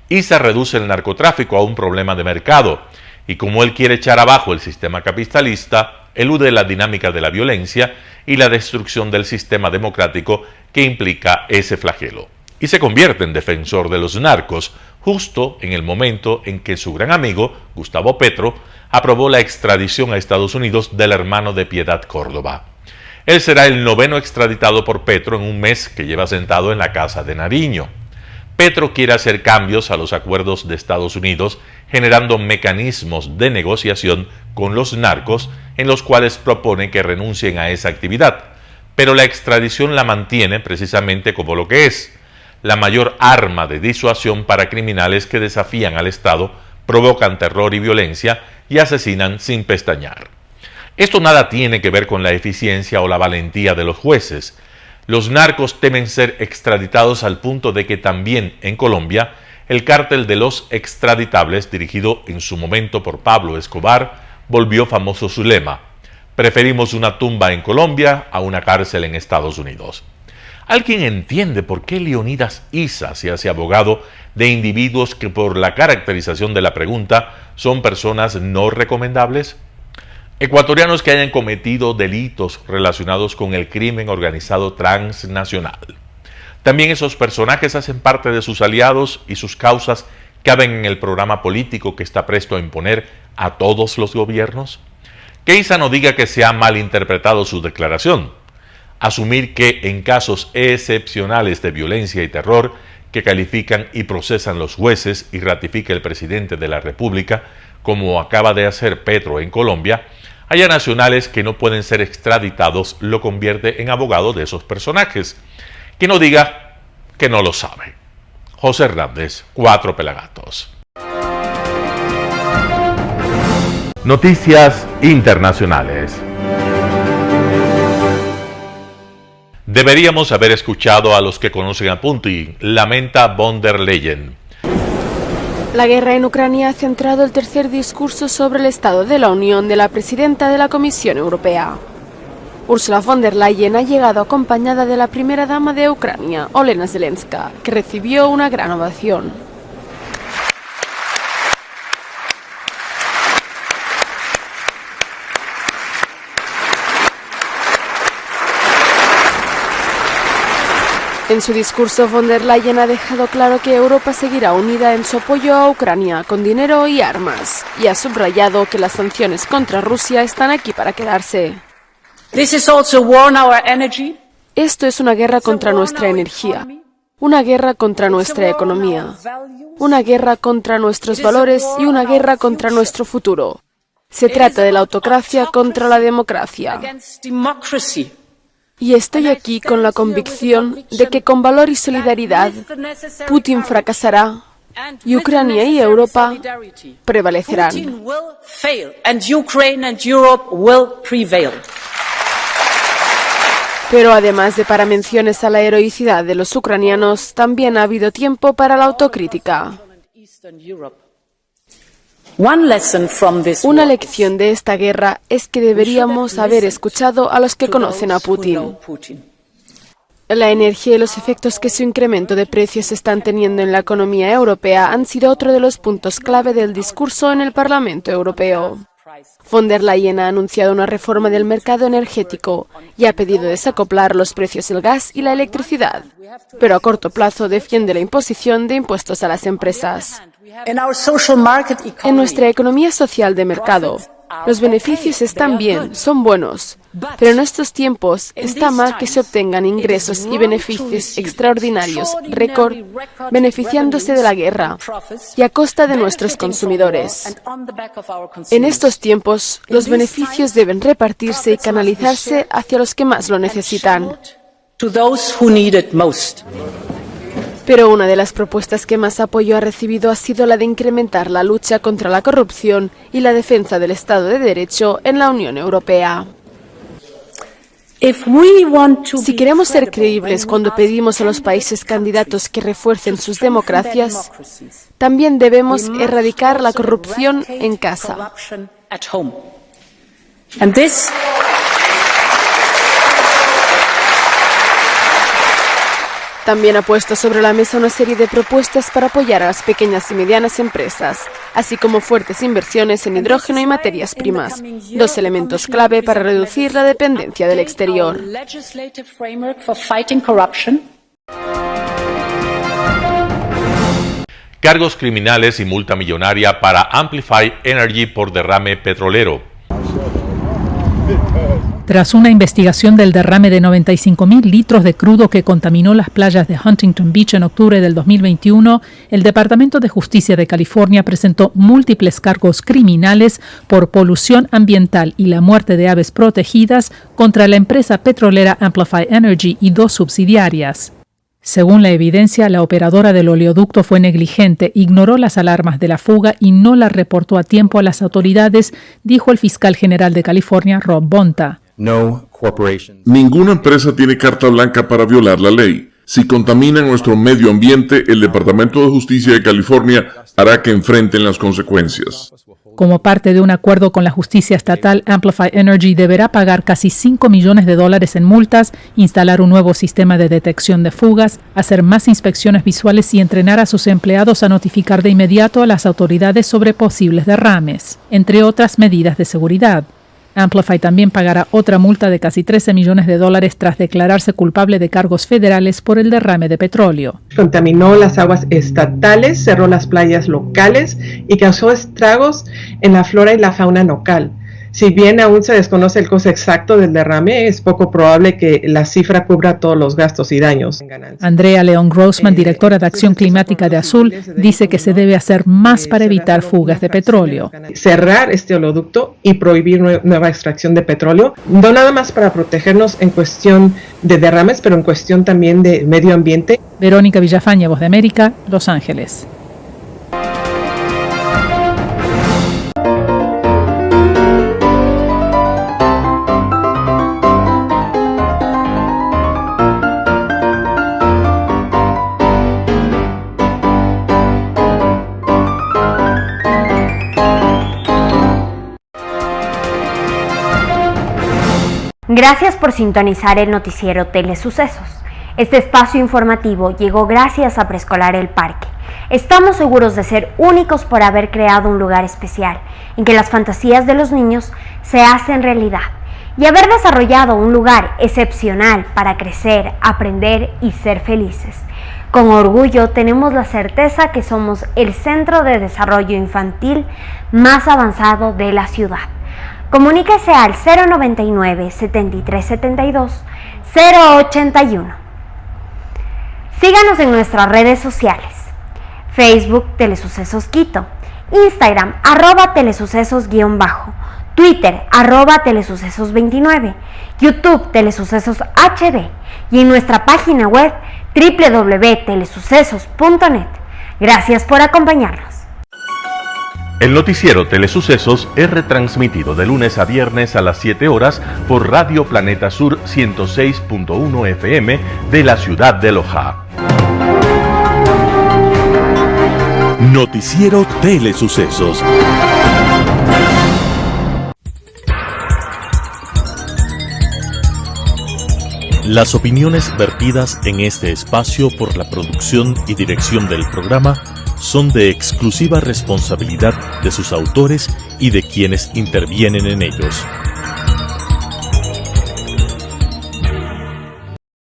Issa reduce el narcotráfico a un problema de mercado, y como él quiere echar abajo el sistema capitalista, elude la dinámica de la violencia y la destrucción del sistema democrático que implica ese flagelo. Y se convierte en defensor de los narcos, justo en el momento en que su gran amigo, Gustavo Petro, aprobó la extradición a Estados Unidos del hermano de Piedad Córdoba. Él será el 9º extraditado por Petro en un mes que lleva sentado en la Casa de Nariño. Petro quiere hacer cambios a los acuerdos de Estados Unidos, generando mecanismos de negociación con los narcos en los cuales propone que renuncien a esa actividad, pero la extradición la mantiene precisamente como lo que es, la mayor arma de disuasión para criminales que desafían al Estado, provocan terror y violencia y asesinan sin pestañear. Esto nada tiene que ver con la eficiencia o la valentía de los jueces. Los narcos temen ser extraditados al punto de que también en Colombia el cártel de los extraditables, dirigido en su momento por Pablo Escobar, volvió famoso su lema: preferimos una tumba en Colombia a una cárcel en Estados Unidos. ¿Alguien entiende por qué Leonidas Issa se hace abogado de individuos que por la caracterización de la pregunta son personas no recomendables? Ecuatorianos que hayan cometido delitos relacionados con el crimen organizado transnacional. También esos personajes hacen parte de sus aliados y sus causas caben en el programa político que está presto a imponer a todos los gobiernos. Que Issa no diga que se ha malinterpretado su declaración. Asumir que en casos excepcionales de violencia y terror que califican y procesan los jueces y ratifica el presidente de la República, como acaba de hacer Petro en Colombia, haya nacionales que no pueden ser extraditados, lo convierte en abogado de esos personajes. Que no diga que no lo sabe. José Hernández, 4 Pelagatos. Noticias internacionales. Deberíamos haber escuchado a los que conocen a Putin, lamenta von der Leyen. La guerra en Ucrania ha centrado el tercer discurso sobre el estado de la Unión de la presidenta de la Comisión Europea. Ursula von der Leyen ha llegado acompañada de la primera dama de Ucrania, Olena Zelenska, que recibió una gran ovación. En su discurso, von der Leyen ha dejado claro que Europa seguirá unida en su apoyo a Ucrania con dinero y armas, y ha subrayado que las sanciones contra Rusia están aquí para quedarse. Esto es una guerra contra nuestra energía, una guerra contra nuestra economía, una guerra contra nuestros valores y una guerra contra nuestro futuro. Se trata de la autocracia contra la democracia. Y estoy aquí con la convicción de que con valor y solidaridad Putin fracasará y Ucrania y Europa prevalecerán. Pero además de para menciones a la heroicidad de los ucranianos, también ha habido tiempo para la autocrítica. Una lección de esta guerra es que deberíamos haber escuchado a los que conocen a Putin. La energía y los efectos que su incremento de precios están teniendo en la economía europea han sido otro de los puntos clave del discurso en el Parlamento Europeo. Von der Leyen ha anunciado una reforma del mercado energético y ha pedido desacoplar los precios del gas y la electricidad, pero a corto plazo defiende la imposición de impuestos a las empresas. En nuestra economía social de mercado, los beneficios están bien, son buenos, pero en estos tiempos está mal que se obtengan ingresos y beneficios extraordinarios, récord, beneficiándose de la guerra y a costa de nuestros consumidores. En estos tiempos, los beneficios deben repartirse y canalizarse hacia los que más lo necesitan. Pero una de las propuestas que más apoyo ha recibido ha sido la de incrementar la lucha contra la corrupción y la defensa del Estado de Derecho en la Unión Europea. Si queremos ser creíbles cuando pedimos a los países candidatos que refuercen sus democracias, también debemos erradicar la corrupción en casa. También ha puesto sobre la mesa una serie de propuestas para apoyar a las pequeñas y medianas empresas, así como fuertes inversiones en hidrógeno y materias primas, dos elementos clave para reducir la dependencia del exterior. Cargos criminales y multa millonaria para Amplify Energy por derrame petrolero. Tras una investigación del derrame de 95.000 litros de crudo que contaminó las playas de Huntington Beach en octubre del 2021, el Departamento de Justicia de California presentó múltiples cargos criminales por polución ambiental y la muerte de aves protegidas contra la empresa petrolera Amplify Energy y dos subsidiarias. Según la evidencia, la operadora del oleoducto fue negligente, ignoró las alarmas de la fuga y no la reportó a tiempo a las autoridades, dijo el fiscal general de California, Rob Bonta. Ninguna empresa tiene carta blanca para violar la ley. Si contaminan nuestro medio ambiente, el Departamento de Justicia de California hará que enfrenten las consecuencias. Como parte de un acuerdo con la justicia estatal, Amplify Energy deberá pagar casi $5 millones en multas, instalar un nuevo sistema de detección de fugas, hacer más inspecciones visuales y entrenar a sus empleados a notificar de inmediato a las autoridades sobre posibles derrames, entre otras medidas de seguridad. Amplify también pagará otra multa de casi $13 millones tras declararse culpable de cargos federales por el derrame de petróleo. Contaminó las aguas estatales, cerró las playas locales y causó estragos en la flora y la fauna local. Si bien aún se desconoce el costo exacto del derrame, es poco probable que la cifra cubra todos los gastos y daños. Andrea León Grossman, directora de Acción Climática de Azul, dice que se debe hacer más para evitar fugas de petróleo. Cerrar este oleoducto y prohibir nueva extracción de petróleo, no nada más para protegernos en cuestión de derrames, pero en cuestión también de medio ambiente. Verónica Villafaña, Voz de América, Los Ángeles. Gracias por sintonizar el noticiero Telesucesos. Este espacio informativo llegó gracias a Preescolar El Parque. Estamos seguros de ser únicos por haber creado un lugar especial en que las fantasías de los niños se hacen realidad y haber desarrollado un lugar excepcional para crecer, aprender y ser felices. Con orgullo tenemos la certeza que somos el centro de desarrollo infantil más avanzado de la ciudad. Comuníquese al 099-7372-081. Síganos en nuestras redes sociales: Facebook Telesucesos Quito, Instagram @telesucesos_, Twitter @telesucesos29, YouTube Telesucesos HD y en nuestra página web www.telesucesos.net. Gracias por acompañarnos. El noticiero Telesucesos es retransmitido de lunes a viernes a las 7 horas por Radio Planeta Sur 106.1 FM de la ciudad de Loja. Noticiero Telesucesos. Las opiniones vertidas en este espacio por la producción y dirección del programa son de exclusiva responsabilidad de sus autores y de quienes intervienen en ellos.